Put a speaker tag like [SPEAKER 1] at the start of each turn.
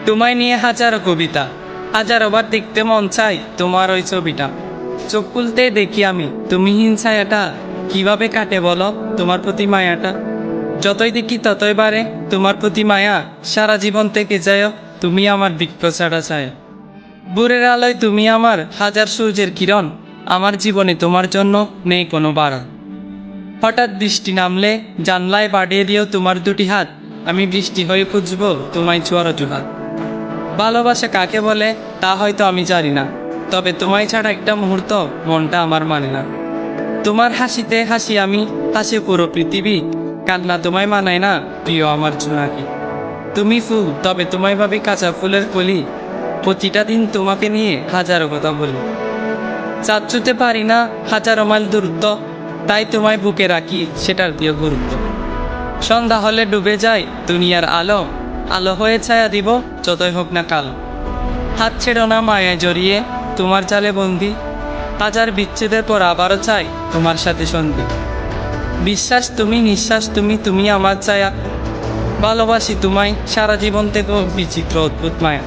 [SPEAKER 1] তোমায় নিয়ে হাজারো কবিতা, হাজারোবার দেখতে মন চাই তোমার ওই ছবিটা। চোখ খুলতে দেখি আমি তুমি ছায়াটা, কিভাবে কাটে বলো তোমার প্রতি মায়াটা। যতই দেখি ততই বাড়ে তোমার প্রতি মায়া, সারা জীবন থেকে যায় তুমি আমার বৃক্ষ ছাড়া ছায়া। ভোরের আলোয় তুমি আমার হাজার সূর্যের কিরণ, আমার জীবনে তোমার জন্য নেই কোনো বারণ। হঠাৎ বৃষ্টি নামলে জানলায় বাড়িয়ে দিও তোমার দুটি হাত, আমি বৃষ্টি হয়ে খুঁজবো তোমায় ছোঁয়ার অজুহাত। ভালোবাসা কাকে বলে তা হয়তো আমি জানি না, তবে তোমায় ছাড়া একটা মুহূর্ত মনটা আমার মানে না। তোমার হাসিতে হাসি আমি, হাসি পুরো পৃথিবী, কান্না তোমায় মানায় না প্রিয় আমার জোনাকি। তুমি ফুল তবে তোমায় ভাবি কাঁচা ফুলের কলি, প্রতিটা দিন তোমাকে নিয়ে হাজারো কথা বলি। চাঁদ ছুঁতে পারি না হাজারো মাইল দূরত্ব, তাই তোমায় বুকে রাখি সেটার দিয়ে গুরুত্ব। সন্ধ্যা হলে ডুবে যায় দুনিয়ার আলো, আলো হয়ে ছায়া দিব যতই হোক না কালো। হাত ছেড়ো না মায়ায় জড়িয়ে তোমার জালে বন্দি, হাজার বিচ্ছেদের পর আবারও চাই তোমার সাথে সন্ধি। বিশ্বাস তুমি, নিঃশ্বাস তুমি, তুমি আমার ছায়া, ভালোবাসি তোমায় সারা জীবন থেকেও বিচিত্র অদ্ভুত মায়া।